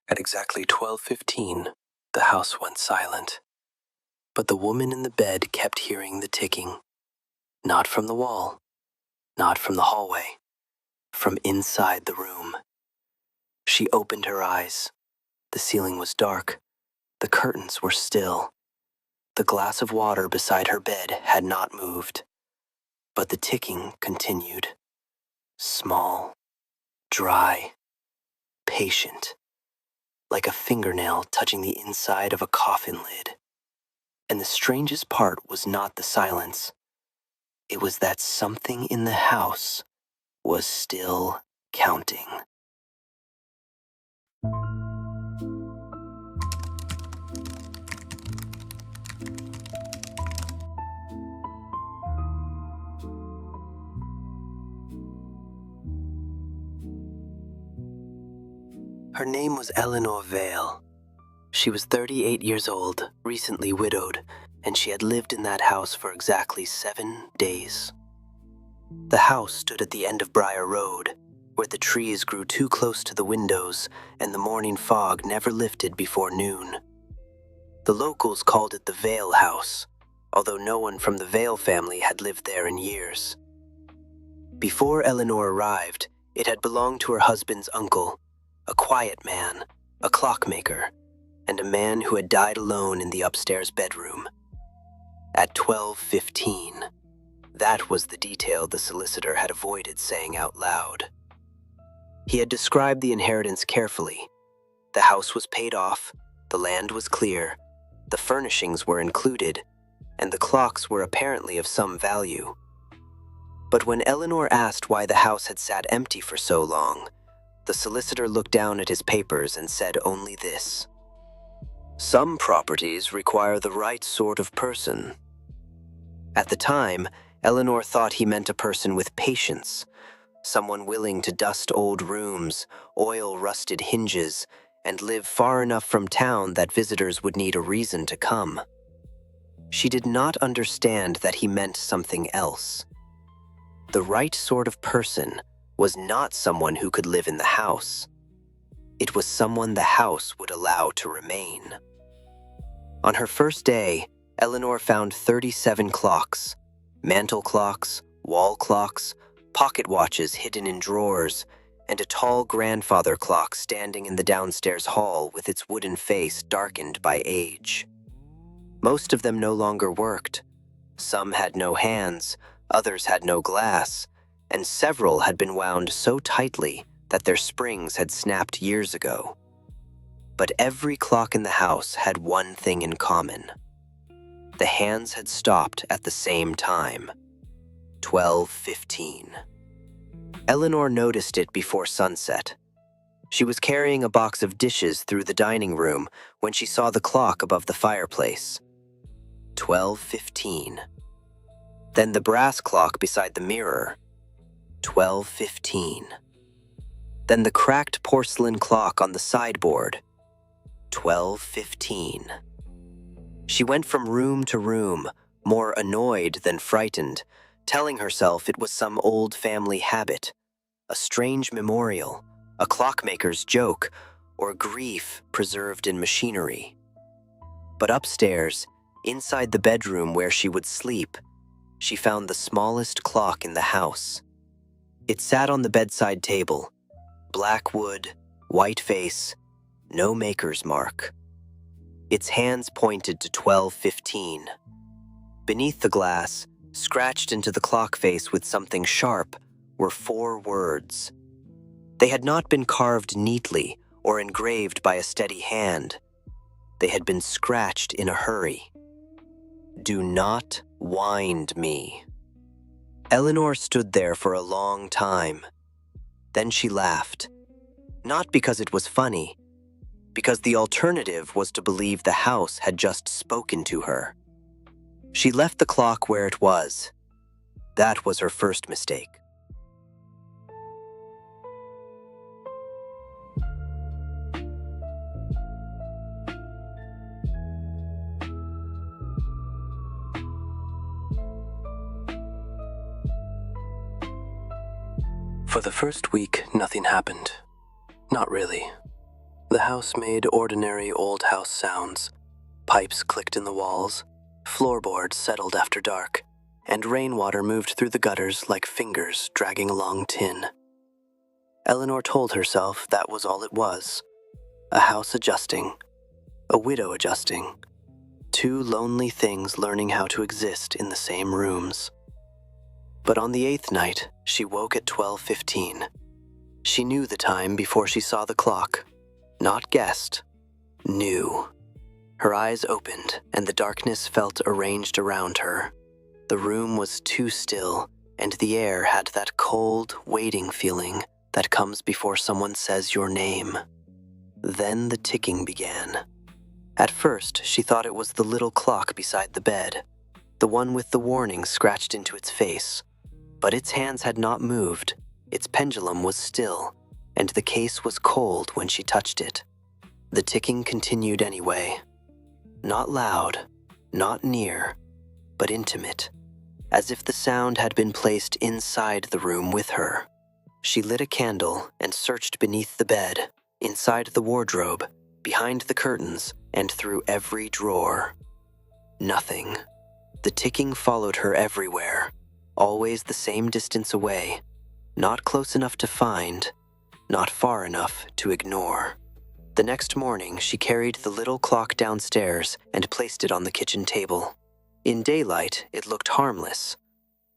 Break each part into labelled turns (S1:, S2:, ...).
S1: At exactly 12:15, the house went silent. But the woman in the bed kept hearing the ticking. Not from the wall, not from the hallway, from inside the room. She opened her eyes. The ceiling was dark. The curtains were still. The glass of water beside her bed had not moved. But the ticking continued. Small, dry, patient, like a fingernail touching the inside of a coffin lid. And the strangest part was not the silence. It was that something in the house was still counting. Her name was Eleanor Vale. She was 38 years old, recently widowed, and she had lived in that house for exactly 7 days. The house stood at the end of Briar Road, where the trees grew too close to the windows and the morning fog never lifted before noon. The locals called it the Vale House, although no one from the Vale family had lived there in years. Before Eleanor arrived, it had belonged to her husband's uncle, a quiet man, a clockmaker, and a man who had died alone in the upstairs bedroom. At 12:15, that was the detail the solicitor had avoided saying out loud. He had described the inheritance carefully. The house was paid off, the land was clear, the furnishings were included, and the clocks were apparently of some value. But when Eleanor asked why the house had sat empty for so long, the solicitor looked down at his papers and said only this: "Some properties require the right sort of person." At the time, Eleanor thought he meant a person with patience, someone willing to dust old rooms, oil rusted hinges, and live far enough from town that visitors would need a reason to come. She did not understand that he meant something else. The right sort of person was not someone who could live in the house. It was someone the house would allow to remain. On her first day, Eleanor found 37 clocks, mantel clocks, wall clocks, pocket watches hidden in drawers, and a tall grandfather clock standing in the downstairs hall with its wooden face darkened by age. Most of them no longer worked. Some had no hands, others had no glass, and several had been wound so tightly that their springs had snapped years ago. But every clock in the house had one thing in common. The hands had stopped at the same time, 12:15. Eleanor noticed it before sunset. She was carrying a box of dishes through the dining room when she saw the clock above the fireplace. 12:15. Then the brass clock beside the mirror. 12:15. Then the cracked porcelain clock on the sideboard. 12:15. She went from room to room, more annoyed than frightened, telling herself it was some old family habit, a strange memorial, a clockmaker's joke, or grief preserved in machinery. But upstairs, inside the bedroom where she would sleep, she found the smallest clock in the house. It sat on the bedside table, black wood, white face, no maker's mark. Its hands pointed to 12:15. Beneath the glass, scratched into the clock face with something sharp, were 4 words. They had not been carved neatly or engraved by a steady hand. They had been scratched in a hurry. "Do not wind me." Eleanor stood there for a long time. Then she laughed. Not because it was funny, because the alternative was to believe the house had just spoken to her. She left the clock where it was. That was her first mistake. For the first week, nothing happened. Not really. The house made ordinary old house sounds. Pipes clicked in the walls, floorboards settled after dark, and rainwater moved through the gutters like fingers dragging along tin. Eleanor told herself that was all it was. A house adjusting, a widow adjusting, two lonely things learning how to exist in the same rooms. But on the 8th night, she woke at 12:15. She knew the time before she saw the clock. Not guessed, knew. Her eyes opened, and the darkness felt arranged around her. The room was too still, and the air had that cold, waiting feeling that comes before someone says your name. Then the ticking began. At first, she thought it was the little clock beside the bed, the one with the warning scratched into its face. But its hands had not moved, its pendulum was still, and the case was cold when she touched it. The ticking continued anyway. Not loud, not near, but intimate, as if the sound had been placed inside the room with her. She lit a candle and searched beneath the bed, inside the wardrobe, behind the curtains, and through every drawer. Nothing. The ticking followed her everywhere, always the same distance away, not close enough to find, not far enough to ignore. The next morning, she carried the little clock downstairs and placed it on the kitchen table. In daylight, it looked harmless.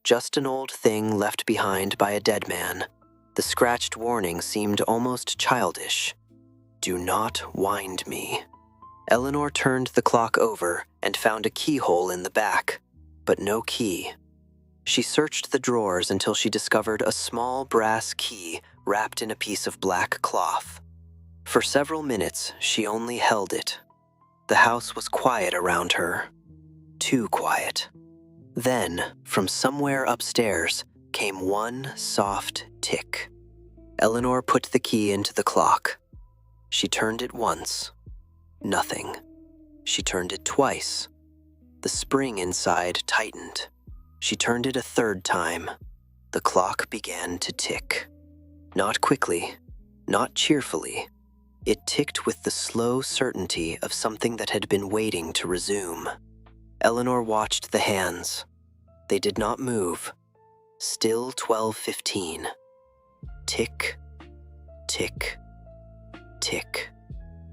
S1: Just an old thing left behind by a dead man. The scratched warning seemed almost childish. Do not wind me. Eleanor turned the clock over and found a keyhole in the back, but no key. She searched the drawers until she discovered a small brass key wrapped in a piece of black cloth. For several minutes, she only held it. The house was quiet around her. Too quiet. Then, from somewhere upstairs, came one soft tick. Eleanor put the key into the clock. She turned it once. Nothing. She turned it twice. The spring inside tightened. She turned it a third time. The clock began to tick. Not quickly, not cheerfully. It ticked with the slow certainty of something that had been waiting to resume. Eleanor watched the hands. They did not move. Still 12:15. Tick, tick, tick.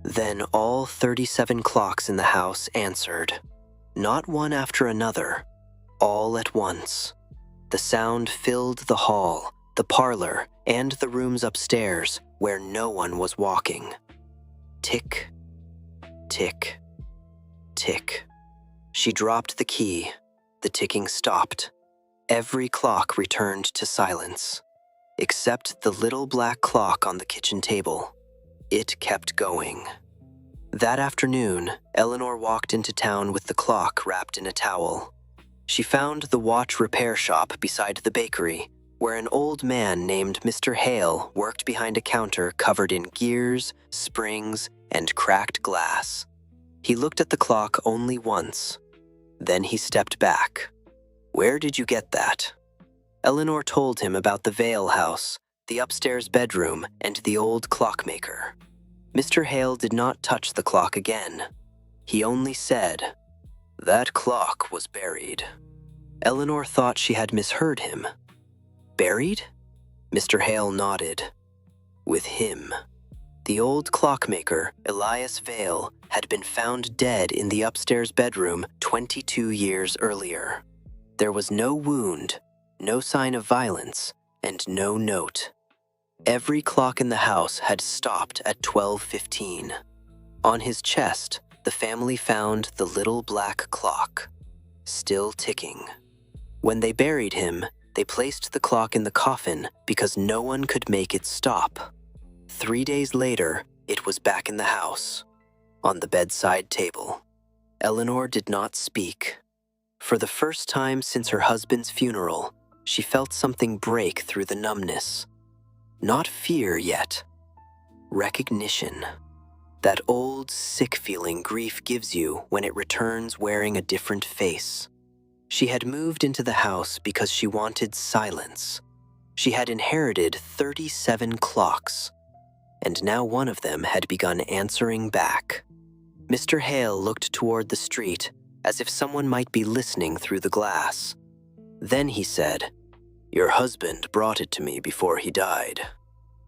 S1: Then all 37 clocks in the house answered. Not one after another, all at once. The sound filled the hall, the parlor, and the rooms upstairs where no one was walking. Tick, tick, tick. She dropped the key. The ticking stopped. Every clock returned to silence, except the little black clock on the kitchen table. It kept going. That afternoon, Eleanor walked into town with the clock wrapped in a towel. She found the watch repair shop beside the bakery, where an old man named Mr. Hale worked behind a counter covered in gears, springs, and cracked glass. He looked at the clock only once. Then he stepped back. "Where did you get that?" Eleanor told him about the Vale house, the upstairs bedroom, and the old clockmaker. Mr. Hale did not touch the clock again. He only said, "That clock was buried." Eleanor thought she had misheard him. Buried? Mr. Hale nodded. With him. The old clockmaker, Elias Vale, had been found dead in the upstairs bedroom 22 years earlier. There was no wound, no sign of violence, and no note. Every clock in the house had stopped at 12:15. On his chest, the family found the little black clock, still ticking. When they buried him, they placed the clock in the coffin because no one could make it stop. 3 days later, it was back in the house, on the bedside table. Eleanor did not speak. For the first time since her husband's funeral, she felt something break through the numbness. Not fear yet. Recognition. That old, sick feeling grief gives you when it returns wearing a different face. She had moved into the house because she wanted silence. She had inherited 37 clocks. and now one of them had begun answering back. Mr. Hale looked toward the street, as if someone might be listening through the glass. Then he said, "Your husband brought it to me before he died."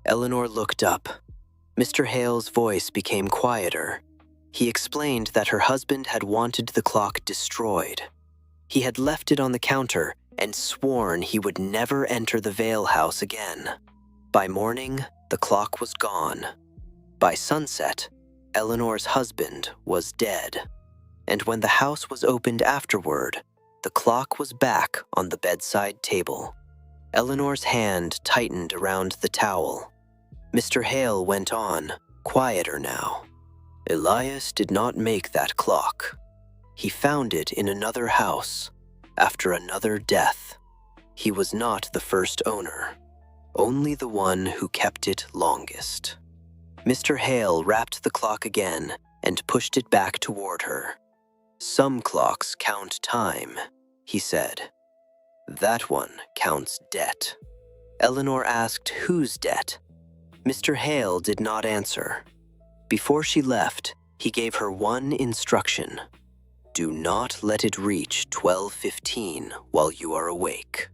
S1: Eleanor looked up. Mr. Hale's voice became quieter. He explained that her husband had wanted the clock destroyed. He had left it on the counter and sworn he would never enter the Vale house again. By morning, the clock was gone. By sunset, Eleanor's husband was dead. And when the house was opened afterward, the clock was back on the bedside table. Eleanor's hand tightened around the towel. Mr. Hale went on, quieter now. Elias did not make that clock. He found it in another house, after another death. He was not the first owner, only the one who kept it longest. Mr. Hale wrapped the clock again and pushed it back toward her. Some clocks count time, he said. That one counts debt. Eleanor asked whose debt. Mr. Hale did not answer. Before she left, he gave her one instruction. Do not let it reach 12:15 while you are awake.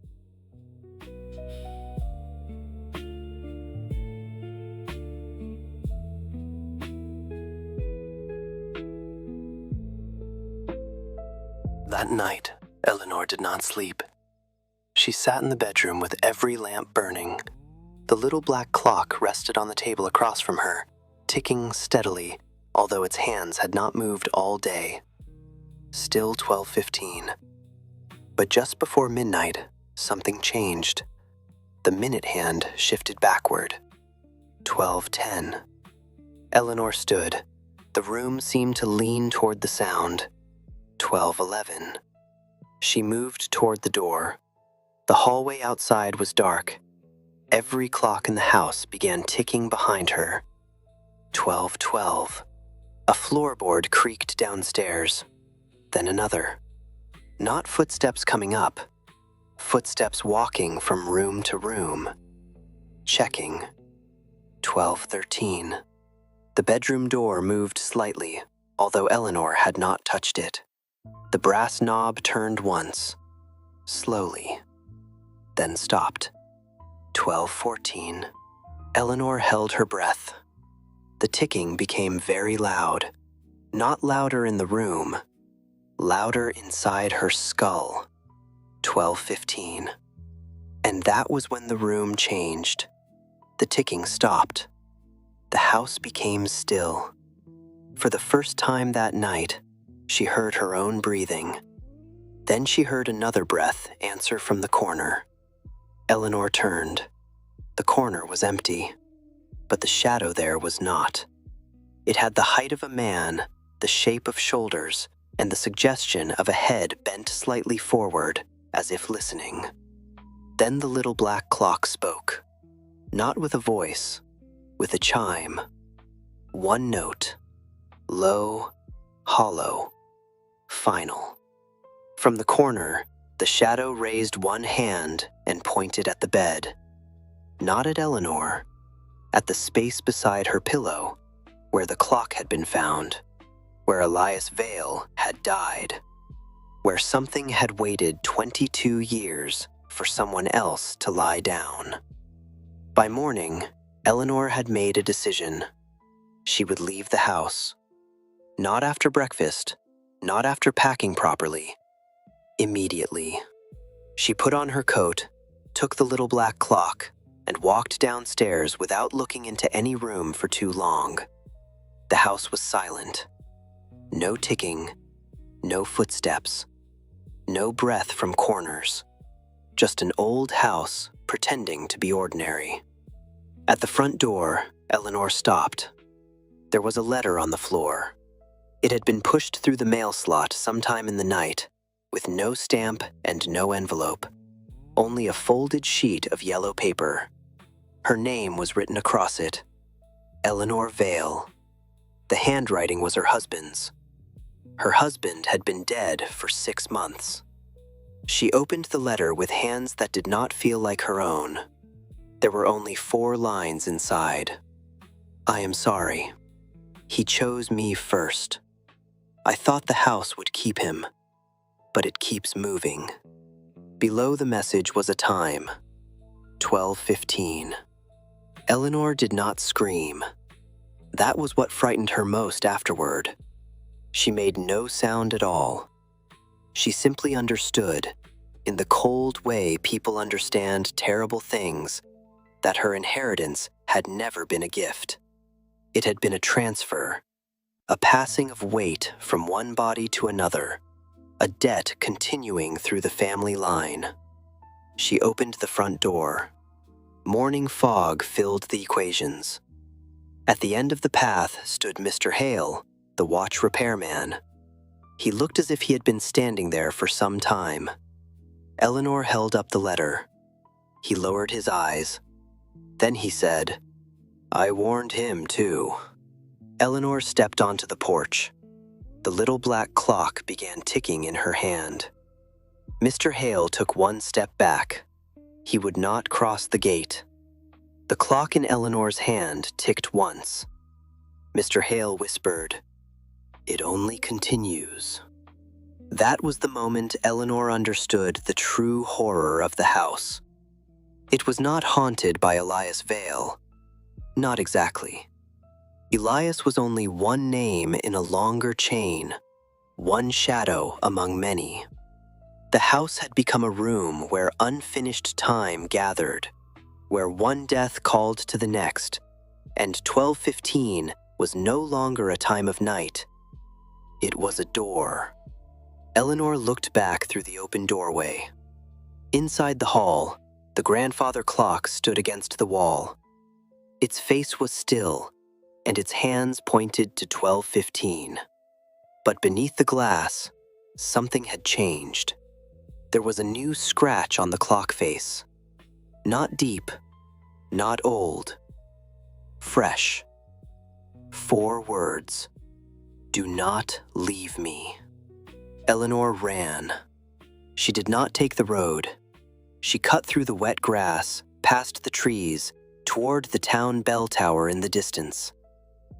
S1: That night, Eleanor did not sleep. She sat in the bedroom with every lamp burning. The little black clock rested on the table across from her, ticking steadily, although its hands had not moved all day. Still 12:15. But just before midnight, something changed. The minute hand shifted backward. 12:10. Eleanor stood. The room seemed to lean toward the sound. 12:11. She moved toward the door. The hallway outside was dark. Every clock in the house began ticking behind her. 12:12. A floorboard creaked downstairs. Then another. Not footsteps coming up. Footsteps walking from room to room. Checking. 12:13. The bedroom door moved slightly, although Eleanor had not touched it. The brass knob turned once, slowly, then stopped. 12:14. Eleanor held her breath. The ticking became very loud, not louder in the room, louder inside her skull. 12:15. And that was when the room changed. The ticking stopped. The house became still. For the first time that night, she heard her own breathing. Then she heard another breath answer from the corner. Eleanor turned. The corner was empty, but the shadow there was not. It had the height of a man, the shape of shoulders, and the suggestion of a head bent slightly forward, as if listening. Then the little black clock spoke, not with a voice, with a chime. One note, low, hollow, final. From the corner, the shadow raised one hand and pointed at the bed. Not at Eleanor, at the space beside her pillow, where the clock had been found, where Elias Vale had died, where something had waited 22 years for someone else to lie down. By morning, Eleanor had made a decision. She would leave the house. Not after breakfast, not after packing properly. Immediately. She put on her coat, took the little black clock, and walked downstairs without looking into any room for too long. The house was silent. No ticking, no footsteps, no breath from corners. Just an old house pretending to be ordinary. At the front door, Eleanor stopped. There was a letter on the floor. It had been pushed through the mail slot sometime in the night, with no stamp and no envelope, only a folded sheet of yellow paper. Her name was written across it, Eleanor Vale. The handwriting was her husband's. Her husband had been dead for 6 months. She opened the letter with hands that did not feel like her own. There were only 4 lines inside. I am sorry. He chose me first. I thought the house would keep him, but it keeps moving. Below the message was a time, 12:15. Eleanor did not scream. That was what frightened her most afterward. She made no sound at all. She simply understood, in the cold way people understand terrible things, that her inheritance had never been a gift. It had been a transfer, a passing of weight from one body to another, a debt continuing through the family line. She opened the front door. Morning fog filled the equations. At the end of the path stood Mr. Hale, the watch repairman. He looked as if he had been standing there for some time. Eleanor held up the letter. He lowered his eyes. Then he said, "I warned him, too." Eleanor stepped onto the porch. The little black clock began ticking in her hand. Mr. Hale took one step back. He would not cross the gate. The clock in Eleanor's hand ticked once. Mr. Hale whispered, "It only continues." That was the moment Eleanor understood the true horror of the house. It was not haunted by Elias Vale. Not exactly. Elias was only one name in a longer chain, one shadow among many. The house had become a room where unfinished time gathered, where one death called to the next, and 12:15 was no longer a time of night. It was a door. Eleanor looked back through the open doorway. Inside the hall, the grandfather clock stood against the wall. Its face was still, and its hands pointed to 12:15. But beneath the glass, something had changed. There was a new scratch on the clock face. Not deep, not old, fresh. 4 words. "Do not leave me." Eleanor ran. She did not take the road. She cut through the wet grass, past the trees, toward the town bell tower in the distance.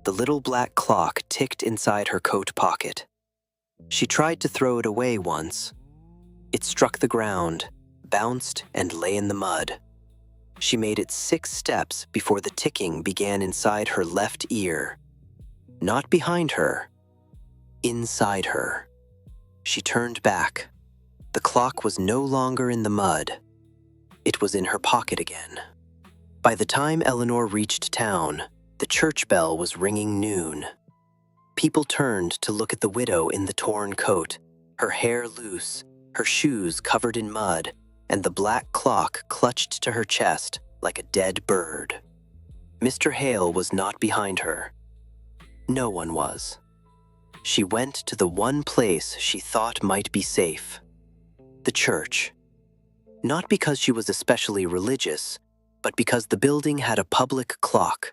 S1: The little black clock ticked inside her coat pocket. She tried to throw it away once. It struck the ground, bounced, and lay in the mud. She made it 6 steps before the ticking began inside her left ear. Not behind her, inside her. She turned back. The clock was no longer in the mud. It was in her pocket again. By the time Eleanor reached town, the church bell was ringing noon. People turned to look at the widow in the torn coat, her hair loose, her shoes covered in mud, and the black clock clutched to her chest like a dead bird. Mr. Hale was not behind her. No one was. She went to the one place she thought might be safe, the church. Not because she was especially religious, but because the building had a public clock,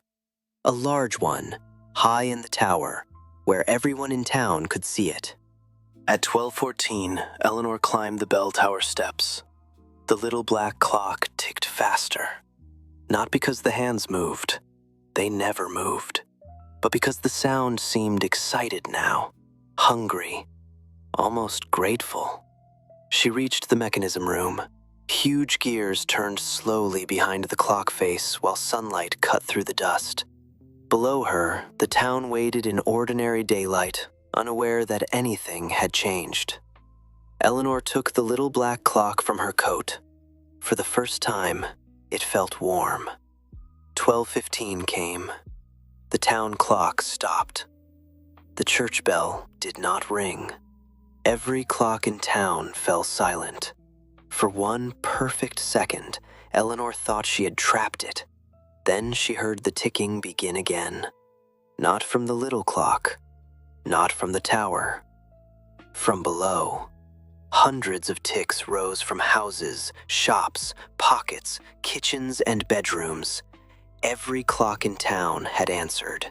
S1: a large one, high in the tower, where everyone in town could see it. At 12:14, Eleanor climbed the bell tower steps. The little black clock ticked faster. Not because the hands moved. They never moved. But because the sound seemed excited now, hungry, almost grateful. She reached the mechanism room. Huge gears turned slowly behind the clock face while sunlight cut through the dust. Below her, the town waited in ordinary daylight, unaware that anything had changed. Eleanor took the little black clock from her coat. For the first time, it felt warm. 12:15 came. The town clock stopped. The church bell did not ring. Every clock in town fell silent. For one perfect second, Eleanor thought she had trapped it. Then she heard the ticking begin again. Not from the little clock, not from the tower. From below. Hundreds of ticks rose from houses, shops, pockets, kitchens, and bedrooms. Every clock in town had answered.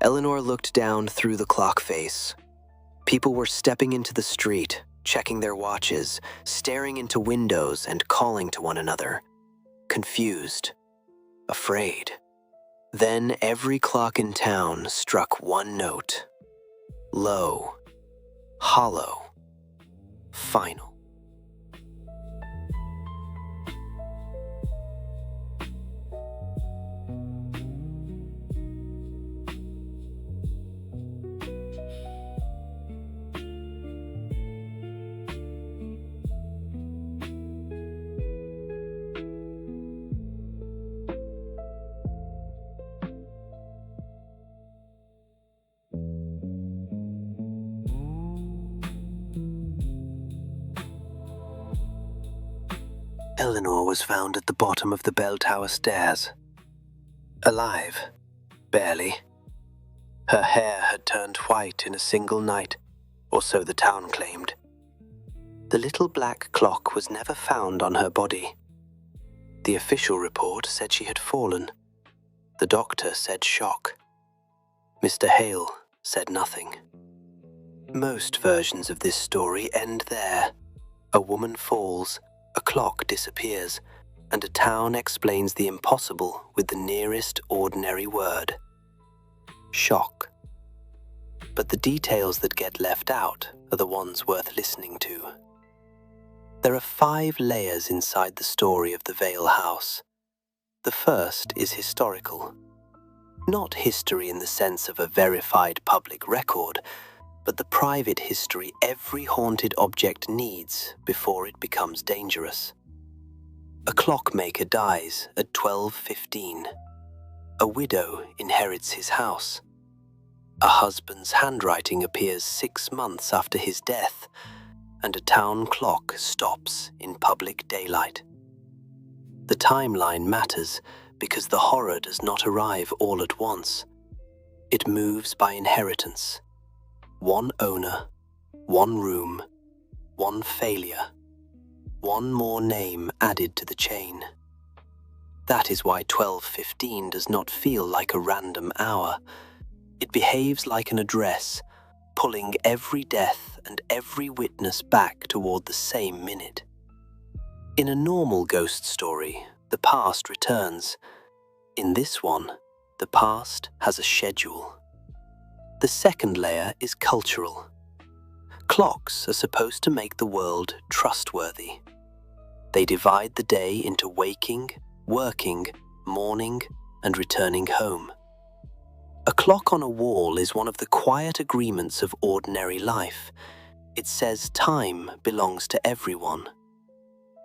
S1: Eleanor looked down through the clock face. People were stepping into the street, checking their watches, staring into windows and calling to one another. Confused. Afraid. Then every clock in town struck one note. Low, hollow, final. Eleanor was found at the bottom of the bell tower stairs. Alive, barely. Her hair had turned white in a single night, or so the town claimed. The little black clock was never found on her body. The official report said she had fallen. The doctor said shock. Mr. Hale said nothing. Most versions of this story end there. A woman falls, a clock disappears, and a town explains the impossible with the nearest ordinary word. Shock. But the details that get left out are the ones worth listening to. There are 5 layers inside the story of the Vale house. The first is historical. Not history in the sense of a verified public record, but the private history every haunted object needs before it becomes dangerous. A clockmaker dies at 12:15. A widow inherits his house. A husband's handwriting appears 6 months after his death, and a town clock stops in public daylight. The timeline matters because the horror does not arrive all at once. It moves by inheritance. One owner, one room, one failure, one more name added to the chain. That is why 12:15 does not feel like a random hour. It behaves like an address, pulling every death and every witness back toward the same minute. In a normal ghost story, the past returns. In this one, the past has a schedule. The second layer is cultural. Clocks are supposed to make the world trustworthy. They divide the day into waking, working, morning, and returning home. A clock on a wall is one of the quiet agreements of ordinary life. It says time belongs to everyone.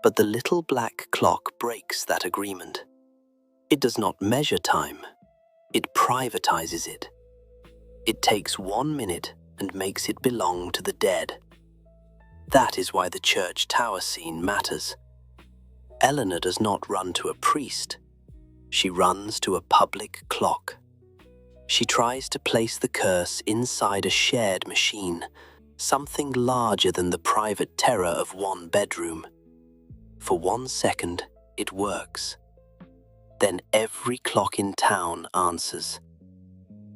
S1: But the little black clock breaks that agreement. It does not measure time. It privatizes it. It takes 1 minute and makes it belong to the dead. That is why the church tower scene matters. Eleanor does not run to a priest. She runs to a public clock. She tries to place the curse inside a shared machine, something larger than the private terror of one bedroom. For 1 second, it works. Then every clock in town answers.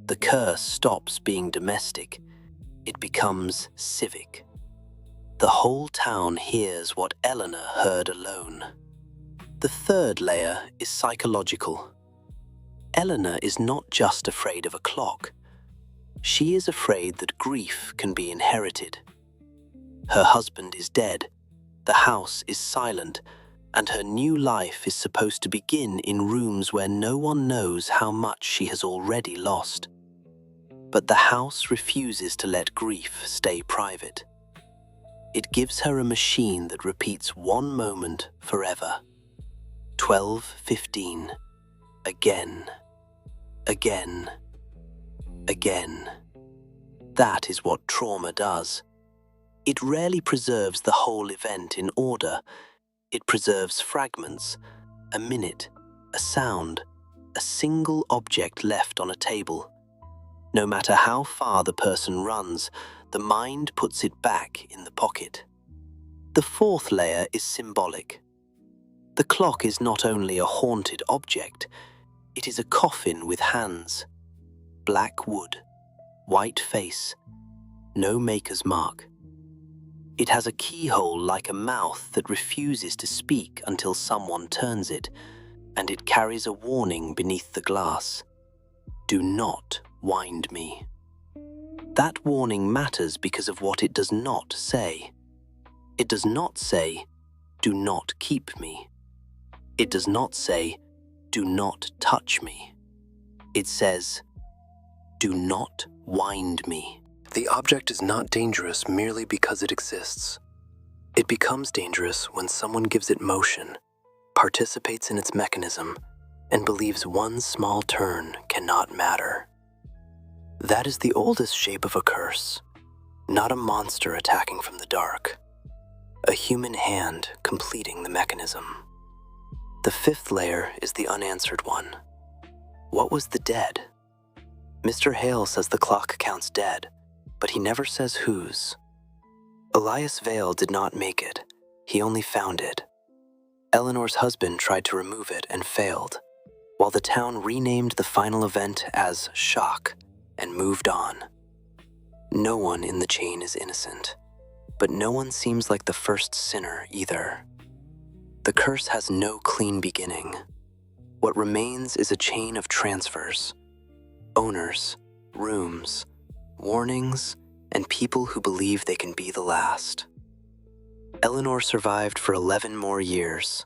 S1: The curse stops being domestic. It becomes civic. The whole town hears what Eleanor heard alone. The third layer is psychological. Eleanor is not just afraid of a clock. She is afraid that grief can be inherited. Her husband is dead, the house is silent, and her new life is supposed to begin in rooms where no one knows how much she has already lost. But the house refuses to let grief stay private. It gives her a machine that repeats one moment forever. 12:15. Again. Again. Again. That is what trauma does. It rarely preserves the whole event in order. It preserves fragments, a minute, a sound, a single object left on a table. No matter how far the person runs, the mind puts it back in the pocket. The fourth layer is symbolic. The clock is not only a haunted object, it is a coffin with hands. Black wood, white face, no maker's mark. It has a keyhole like a mouth that refuses to speak until someone turns it, and it carries a warning beneath the glass. "Do not wind me." That warning matters because of what it does not say. It does not say, "Do not keep me." It does not say, "Do not touch me." It says, "Do not wind me." The object is not dangerous merely because it exists. It becomes dangerous when someone gives it motion, participates in its mechanism, and believes one small turn cannot matter. That is the oldest shape of a curse, not a monster attacking from the dark, a human hand completing the mechanism. The fifth layer is the unanswered one. What was the dead? Mr. Hale says the clock counts dead, but he never says whose. Elias Vale did not make it, he only found it. Eleanor's husband tried to remove it and failed, while the town renamed the final event as Shock and moved on. No one in the chain is innocent, but no one seems like the first sinner either. The curse has no clean beginning. What remains is a chain of transfers, owners, rooms, warnings, and people who believe they can be the last. Eleanor survived for 11 more years.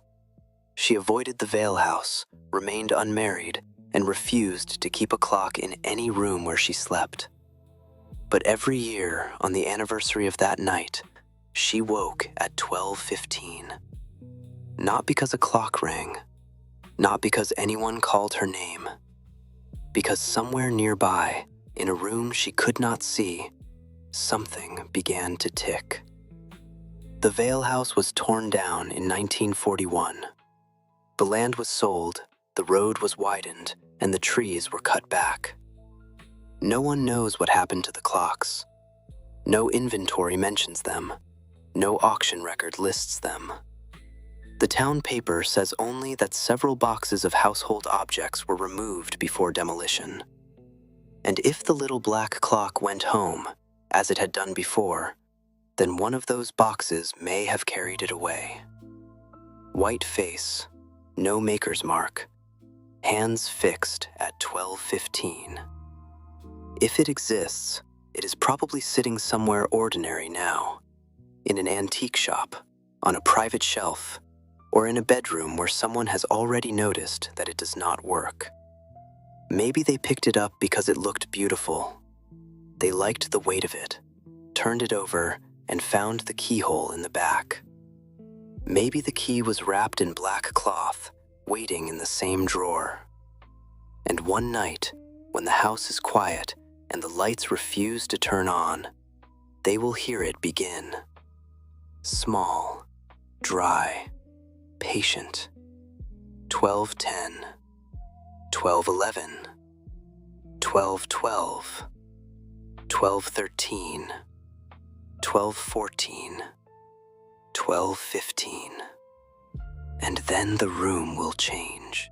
S1: She avoided the Vale house, remained unmarried, and refused to keep a clock in any room where she slept. But every year, on the anniversary of that night, she woke at 12:15. Not because a clock rang, not because anyone called her name, because somewhere nearby, in a room she could not see, something began to tick. The Vale house was torn down in 1941. The land was sold, the road was widened, and the trees were cut back. No one knows what happened to the clocks. No inventory mentions them. No auction record lists them. The town paper says only that several boxes of household objects were removed before demolition. And if the little black clock went home, as it had done before, then one of those boxes may have carried it away. White face, no maker's mark, hands fixed at 12:15. If it exists, it is probably sitting somewhere ordinary now, in an antique shop, on a private shelf, or in a bedroom where someone has already noticed that it does not work. Maybe they picked it up because it looked beautiful. They liked the weight of it, turned it over, and found the keyhole in the back. Maybe the key was wrapped in black cloth, waiting in the same drawer. And one night, when the house is quiet and the lights refuse to turn on, they will hear it begin. Small, dry, patient. 12:10, 12:11, 12:12, 12:13, 12:14, 12:15. And then the room will change.